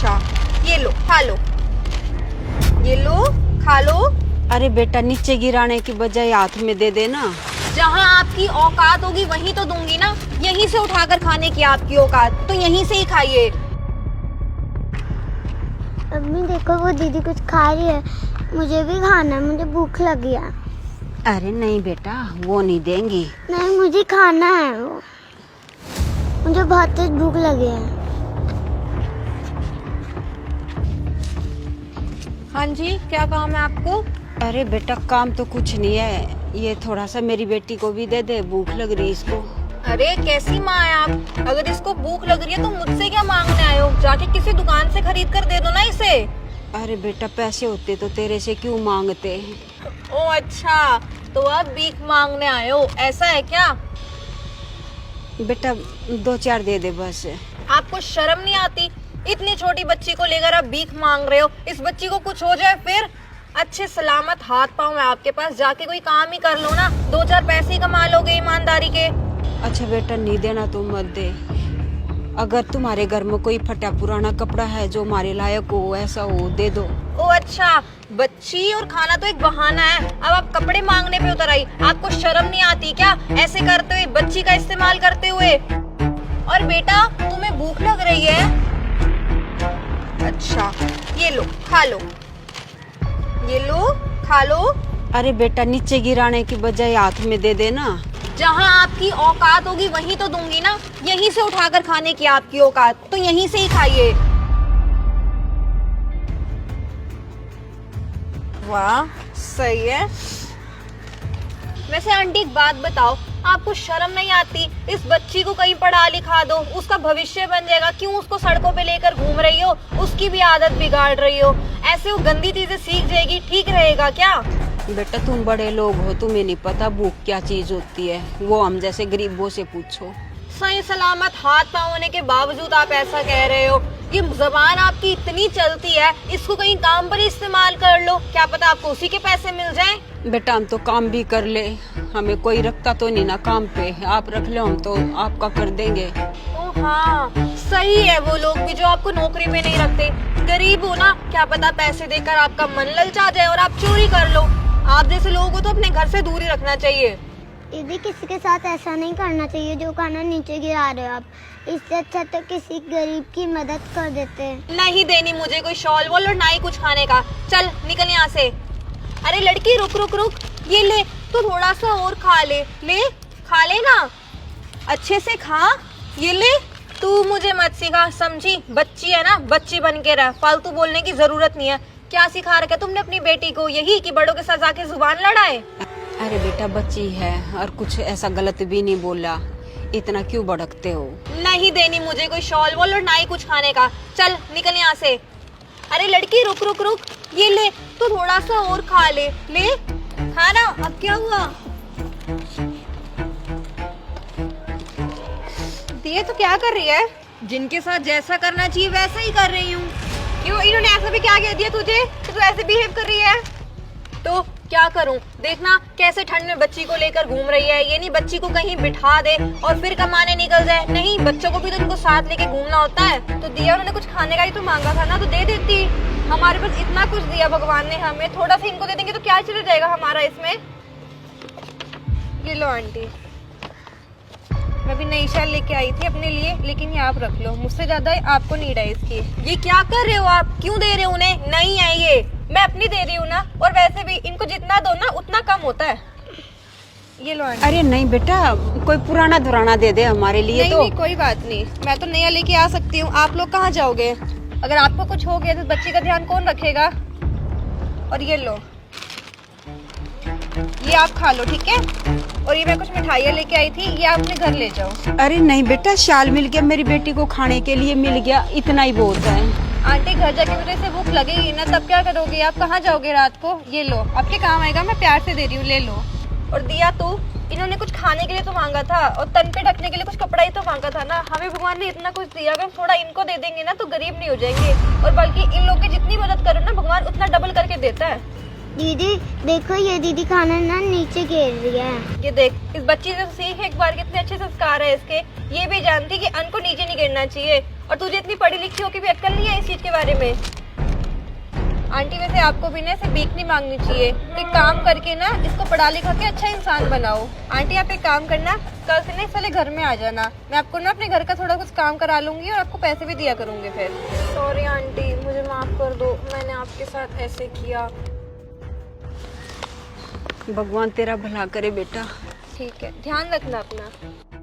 अच्छा, ये लो खा लो, ये लो खा लो। अरे बेटा, नीचे गिराने की बजाय हाथ में दे देना। जहाँ आपकी औकात होगी वहीं तो दूंगी ना। यहीं से उठाकर खाने की आपकी औकात, तो यहीं से ही खाइए। अम्मी देखो, वो दीदी कुछ खा रही है, मुझे भी खाना है, मुझे भूख लगी है। अरे नहीं बेटा, वो नहीं देंगी। नहीं, मुझे खाना है वो, मुझे बहुत तेज भूख लगी है। हाँ जी, क्या काम है आपको? अरे बेटा, काम तो कुछ नहीं है, ये थोड़ा सा मेरी बेटी को भी दे दे, भूख लग रही इसको। अरे कैसी माँ है आप? अगर इसको भूख लग रही है तो मुझसे क्या मांगने आए हो? जाके किसी दुकान से खरीद कर दे दो ना इसे। अरे बेटा, पैसे होते तो तेरे से क्यों मांगते। ओ अच्छा, तो आप भीख मांगने आए हो, ऐसा है क्या? बेटा 2-4 दे दे बस। आपको शर्म नहीं आती? इतनी छोटी बच्ची को लेकर आप भीख मांग रहे हो। इस बच्ची को कुछ हो जाए फिर? अच्छे सलामत हाथ पाँव है आपके पास, जाके कोई काम ही कर लो ना, 2-4 पैसे ही कमा लोगे ईमानदारी के। अच्छा बेटा, नहीं देना तो मत दे। अगर तुम्हारे घर में कोई फटा पुराना कपड़ा है जो हमारे लायक हो, ऐसा हो, दे दो। ओ अच्छा, बच्ची और खाना तो एक बहाना है, अब आप कपड़े मांगने पे उतर आई। आपको शर्म नहीं आती क्या ऐसे करते हुए, बच्ची का इस्तेमाल करते हुए? और बेटा, तुम्हें भूख लग रही है? अच्छा, ये लो खा लो, ये लो खा लो। अरे बेटा, नीचे गिराने की बजाय हाथ में दे देना। जहाँ आपकी औकात होगी वहीं तो दूंगी ना। यहीं से उठाकर खाने की आपकी औकात, तो यहीं से ही खाइए। वाह, सही है। वैसे आंटी एक बात बताओ, आपको शर्म नहीं आती? इस बच्ची को कहीं पढ़ा लिखा दो, उसका भविष्य बन जाएगा। क्यों उसको सड़कों पे लेकर घूम रही हो? उसकी भी आदत बिगाड़ रही हो। ऐसे वो गंदी चीजें सीख जाएगी, ठीक रहेगा क्या? बेटा तुम बड़े लोग हो, तुम्हें नहीं पता भूख क्या चीज होती है, वो हम जैसे गरीबों से पूछो। सही सलामत हाथ पाँव होने के बावजूद आप ऐसा कह रहे हो। ये जबान आपकी इतनी चलती है, इसको कहीं काम पर इस्तेमाल कर लो, क्या पता आपको उसी के पैसे मिल जाएं। बेटा हम तो काम भी कर ले, हमें कोई रखता तो नहीं ना काम पे, आप रख लो, हम तो आपका कर देंगे। ओ हाँ, सही है। वो लोग भी जो आपको नौकरी में नहीं रखते, गरीब हो ना, क्या पता पैसे देकर आपका मन ललचा जाए और आप चोरी कर लो। आप जैसे लोगों को तो अपने घर से दूर ही रखना चाहिए। दीदी, किसी के साथ ऐसा नहीं करना चाहिए जो खाना नीचे गिरा रहे हो आप। इससे अच्छा तो किसी गरीब की मदद कर देते हैं। नहीं देनी मुझे कोई शॉल वॉल और ना ही कुछ खाने का। चल निकल यहाँ से। अरे लड़की, रुक रुक रुक, ये ले, तू थोड़ा सा और खा ले। ले खा ले ना, अच्छे से खा। ये ले, तू मुझे मत सिखा, समझी? बच्ची है ना, बच्ची बन के रह, फालतू बोलने की जरूरत नहीं है। क्या सिखा रखा तुमने अपनी बेटी को? यही कि बड़ों के साथ जाके जुबान लड़ाए? अरे बेटा बच्ची है और कुछ ऐसा गलत भी नहीं बोला, इतना क्यों भड़कते हो। नहीं देनी मुझे कोई शॉल वॉल और ना ही कुछ खाने का। चल निकल यहाँ से। अरे लड़की, रुक रुक रुक, ये ले, तू थोड़ा सा और खा ले। ले खा ना, अब क्या हुआ? दिए तो क्या कर रही है? जिनके साथ जैसा करना चाहिए वैसा ही कर रही हूँ। क्यों, इन्होंने ऐसा भी क्या कह दिया तुझे कि तू ऐसे बिहेव कर रही है? तो क्या करूं? देखना कैसे ठंड में बच्ची को लेकर घूम रही है। ये नहीं बच्ची को कहीं बिठा दे और फिर कमाने निकल जाए। नहीं, बच्चों को भी तो उनको साथ लेके घूमना होता है। तो दिया, उन्होंने कुछ खाने का ही तो मांगा था ना, तो दे देती। हमारे पास इतना कुछ दिया भगवान ने हमें, थोड़ा सा इनको दे देंगे तो क्या चला जाएगा हमारा इसमें। ये लो आंटी, मैं भी नई शाल लेके आई थी अपने लिए, लेकिन ये आप रख लो, मुझसे ज्यादा आपको नीड है इसकी। ये क्या कर रहे हो आप? क्यों दे रहे हो उन्हें? नहीं है ये, मैं अपनी दे रही हूँ ना। और वैसे भी इनको जितना दो ना उतना कम होता है। ये लो आंटी। अरे नहीं बेटा, कोई पुराना धुराना दे दे हमारे लिए। नहीं, तो नहीं कोई बात नहीं, मैं तो नया लेके आ सकती हूँ। आप लोग कहाँ जाओगे? अगर आपको कुछ हो गया तो बच्ची का ध्यान कौन रखेगा? और ये लो, ये आप खा लो, ठीक है? और ये मैं कुछ मिठाइयाँ लेके आई थी, ये आप अपने घर ले जाओ। अरे नहीं बेटा, शाल मिल गया, मेरी बेटी को खाने के लिए मिल गया, इतना ही बहुत है। आंटी, घर जाके मुझे से भूख लगेगी ना, तब क्या करोगे? आप कहाँ जाओगे रात को? ये लो, आपके काम आएगा, मैं प्यार से दे रही हूँ, ले लो। और दिया तू, इन्होंने कुछ खाने के लिए तो मांगा था और तन पे ढकने के लिए कुछ कपड़ा ही तो मांगा था ना। हमें भगवान ने इतना कुछ दिया, अगर थोड़ा इनको दे देंगे ना तो गरीब नहीं हो जाएंगे। और बल्कि इन लोग की जितनी मदद करो ना, भगवान उतना डबल करके देता है। दीदी देखो, ये दीदी खाना ना नीचे गिर रही है। ये देख, इस बच्ची से सीख एक बार, कितने अच्छे संस्कार है इसके। ये भी जानती कि अन्न को नीचे नहीं गिरना चाहिए। और तुझे इतनी पढ़ी लिखी हो कि भी अक्ल नहीं है इस चीज के बारे में। आंटी वैसे आपको भी ना ऐसे भीख नहीं मांगनी चाहिए, कोई काम करके ना इसको पढ़ा लिखा के अच्छा इंसान बनाओ। आंटी आप एक काम करना, कल से ना इस वाले घर में आ जाना, मैं आपको ना अपने घर का थोड़ा कुछ काम करा लूंगी और आपको पैसे भी दिया करूंगी फिर। सॉरी आंटी, मुझे माफ कर दो, मैंने आपके साथ ऐसे किया। भगवान तेरा भला करे बेटा। ठीक है, ध्यान रखना अपना।